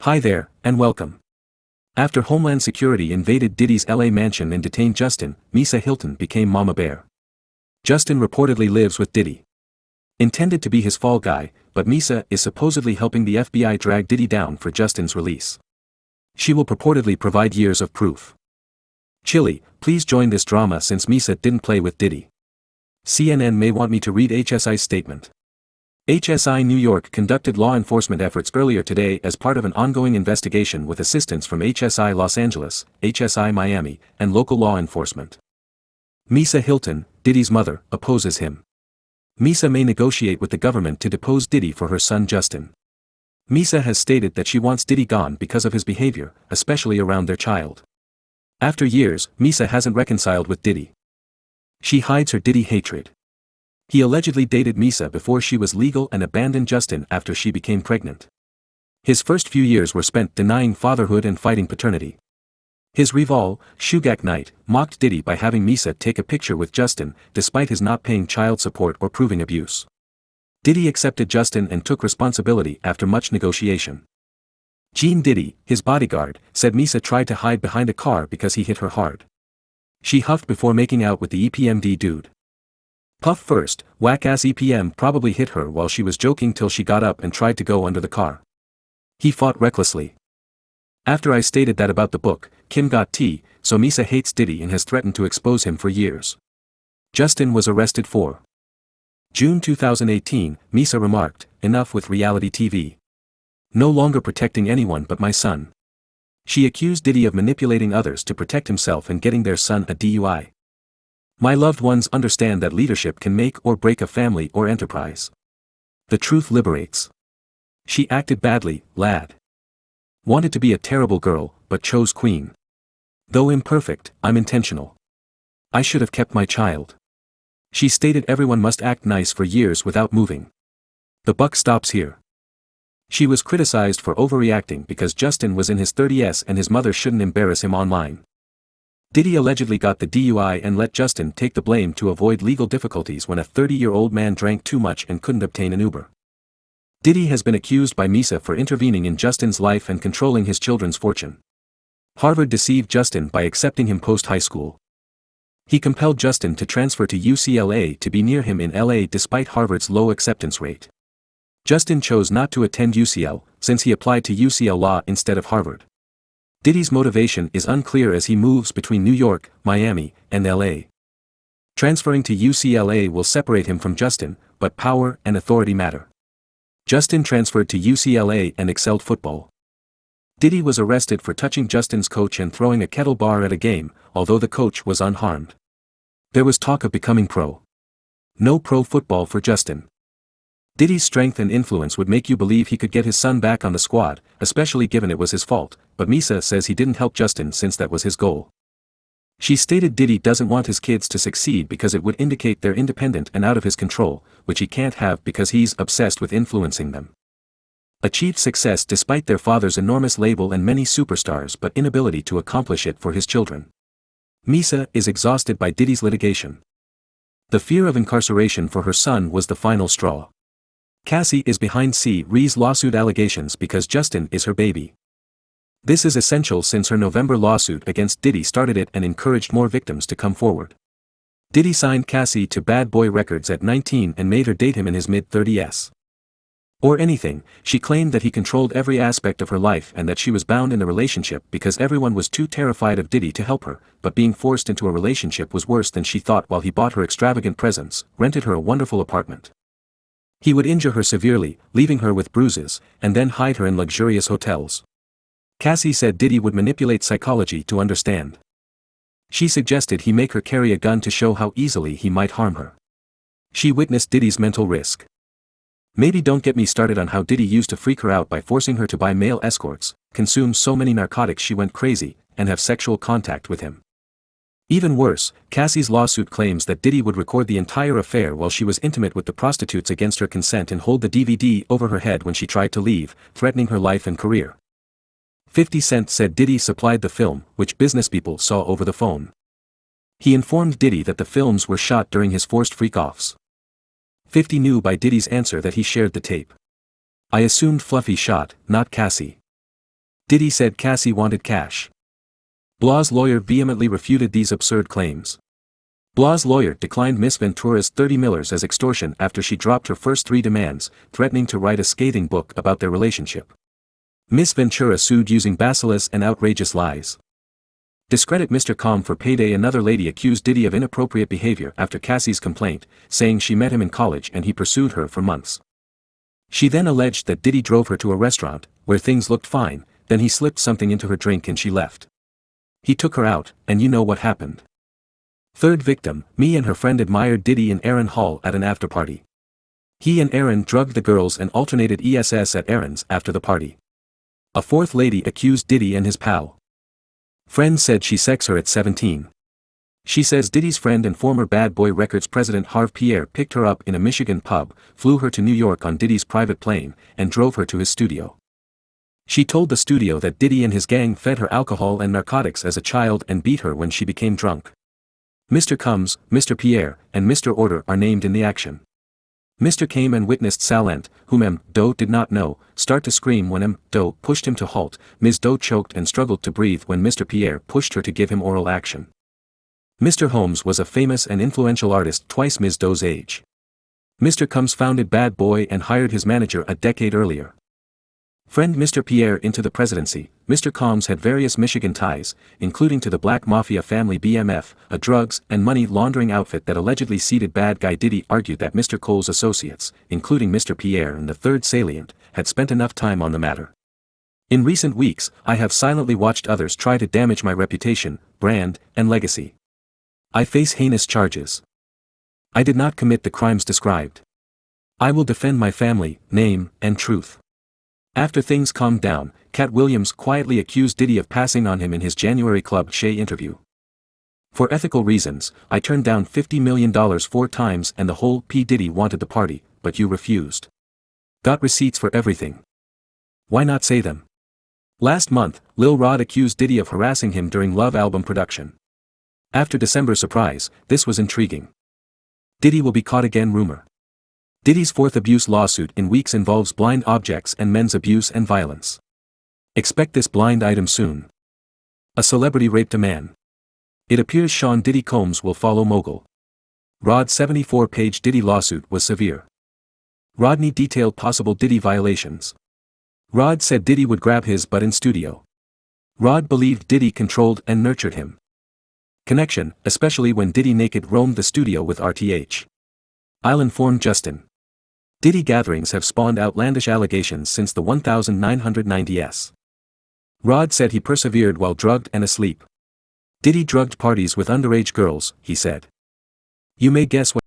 Hi there, and welcome. After Homeland Security invaded Diddy's LA mansion and detained Justin, Misa Hylton became Mama Bear. Justin reportedly lives with Diddy. Intended to be his fall guy, but Misa is supposedly helping the FBI drag Diddy down for Justin's release. She will purportedly provide years of proof. Chilly, please join this drama since Misa didn't play with Diddy. CNN may want me to read HSI's statement. HSI New York conducted law enforcement efforts earlier today as part of an ongoing investigation with assistance from HSI Los Angeles, HSI Miami, and local law enforcement. Misa Hylton, Diddy's mother, opposes him. Misa may negotiate with the government to depose Diddy for her son Justin. Misa has stated that she wants Diddy gone because of his behavior, especially around their child. After years, Misa hasn't reconciled with Diddy. She hides her Diddy hatred. He allegedly dated Misa before she was legal and abandoned Justin after she became pregnant. His first few years were spent denying fatherhood and fighting paternity. His rival, Sugar Knight, mocked Diddy by having Misa take a picture with Justin, despite his not paying child support or proving abuse. Diddy accepted Justin and took responsibility after much negotiation. Gene Diddy, his bodyguard, said Misa tried to hide behind a car because he hit her hard. She huffed before making out with the EPMD dude. Puff first, whack-ass EPM probably hit her while she was joking till she got up and tried to go under the car. He fought recklessly. After I stated that about the book, Kim got tea, so Misa hates Diddy and has threatened to expose him for years. Justin was arrested for June 2018, Misa remarked, "Enough with reality TV. No longer protecting anyone but my son." She accused Diddy of manipulating others to protect himself and getting their son a DUI. "My loved ones understand that leadership can make or break a family or enterprise. The truth liberates. She acted badly, lad. Wanted to be a terrible girl, but chose queen. Though imperfect, I'm intentional. I should have kept my child." She stated everyone must act nice for years without moving. The buck stops here. She was criticized for overreacting because Justin was in his 30s and his mother shouldn't embarrass him online. Diddy allegedly got the DUI and let Justin take the blame to avoid legal difficulties when a 30-year-old man drank too much and couldn't obtain an Uber. Diddy has been accused by Misa for intervening in Justin's life and controlling his children's fortune. Harvard deceived Justin by accepting him post-high school. He compelled Justin to transfer to UCLA to be near him in LA despite Harvard's low acceptance rate. Justin chose not to attend UCL, since he applied to UCL Law instead of Harvard. Diddy's motivation is unclear as he moves between New York, Miami, and LA. Transferring to UCLA will separate him from Justin, but power and authority matter. Justin transferred to UCLA and excelled football. Diddy was arrested for touching Justin's coach and throwing a kettle bar at a game, although the coach was unharmed. There was talk of becoming pro. No pro football for Justin. Diddy's strength and influence would make you believe he could get his son back on the squad, especially given it was his fault, but Misa says he didn't help Justin since that was his goal. She stated Diddy doesn't want his kids to succeed because it would indicate they're independent and out of his control, which he can't have because he's obsessed with influencing them. Achieved success despite their father's enormous label and many superstars but inability to accomplish it for his children. Misa is exhausted by Diddy's litigation. The fear of incarceration for her son was the final straw. Cassie is behind C.Ree's lawsuit allegations because Justin is her baby. This is essential since her November lawsuit against Diddy started it and encouraged more victims to come forward. Diddy signed Cassie to Bad Boy Records at 19 and made her date him in his mid-30s. Or anything, she claimed that he controlled every aspect of her life and that she was bound in a relationship because everyone was too terrified of Diddy to help her, but being forced into a relationship was worse than she thought while he bought her extravagant presents, rented her a wonderful apartment. He would injure her severely, leaving her with bruises, and then hide her in luxurious hotels. Cassie said Diddy would manipulate psychology to understand. She suggested he make her carry a gun to show how easily he might harm her. She witnessed Diddy's mental risk. Maybe don't get me started on how Diddy used to freak her out by forcing her to buy male escorts, consume so many narcotics she went crazy, and have sexual contact with him. Even worse, Cassie's lawsuit claims that Diddy would record the entire affair while she was intimate with the prostitutes against her consent and hold the DVD over her head when she tried to leave, threatening her life and career. 50 Cent said Diddy supplied the film, which businesspeople saw over the phone. He informed Diddy that the films were shot during his forced freak-offs. 50 knew by Diddy's answer that he shared the tape. "I assumed Fluffy shot, not Cassie. Diddy said Cassie wanted cash. Blah's lawyer vehemently refuted these absurd claims. Blah's lawyer declined Miss Ventura's $30 million as extortion after she dropped her first 3 demands, threatening to write a scathing book about their relationship. Miss Ventura sued using bacillus and outrageous lies. Discredit Mr. Calm for payday. Another lady accused Diddy of inappropriate behavior after Cassie's complaint, saying she met him in college and he pursued her for months. She then alleged that Diddy drove her to a restaurant, where things looked fine, then he slipped something into her drink and she left. He took her out, and you know what happened. Third victim, me and her friend admired Diddy in Aaron Hall at an after-party. He and Aaron drugged the girls and alternated ESS at Aaron's after the party. A fourth lady accused Diddy and his pal. Friend said she sexed her at 17. She says Diddy's friend and former Bad Boy Records president Harve Pierre picked her up in a Michigan pub, flew her to New York on Diddy's private plane, and drove her to his studio. She told the studio that Diddy and his gang fed her alcohol and narcotics as a child and beat her when she became drunk. Mr. Combs, Mr. Pierre, and Mr. Order are named in the action. Mr. came and witnessed Salent, whom M. Doe did not know, start to scream when M. Doe pushed him to halt. Ms. Doe choked and struggled to breathe when Mr. Pierre pushed her to give him oral action. Mr. Holmes was a famous and influential artist twice Ms. Doe's age. Mr. Combs founded Bad Boy and hired his manager a decade earlier. Friend Mr. Pierre into the presidency, Mr. Combs had various Michigan ties, including to the Black Mafia family BMF, a drugs and money laundering outfit that allegedly seeded bad guy Diddy. Argued that Mr. Cole's associates, including Mr. Pierre and the third salient, had spent enough time on the matter. In recent weeks, I have silently watched others try to damage my reputation, brand, and legacy. I face heinous charges. I did not commit the crimes described. I will defend my family, name, and truth. After things calmed down, Cat Williams quietly accused Diddy of passing on him in his January Club Shay interview. For ethical reasons, I turned down $50 million 4 times and the whole P. Diddy wanted the party, but you refused. Got receipts for everything. Why not say them? Last month, Lil Rod accused Diddy of harassing him during Love album production. After December's surprise, this was intriguing. Diddy will be caught again rumor. Diddy's 4th abuse lawsuit in weeks involves blind objects and men's abuse and violence. Expect this blind item soon. A celebrity raped a man. It appears Sean Diddy Combs will follow mogul. Rod's 74-page Diddy lawsuit was severe. Rodney detailed possible Diddy violations. Rod said Diddy would grab his butt in studio. Rod believed Diddy controlled and nurtured him. Connection, especially when Diddy naked roamed the studio with RTH. I'll inform Justin. Diddy gatherings have spawned outlandish allegations since the 1990s. Rod said he persevered while drugged and asleep. Diddy drugged parties with underage girls, he said. You may guess what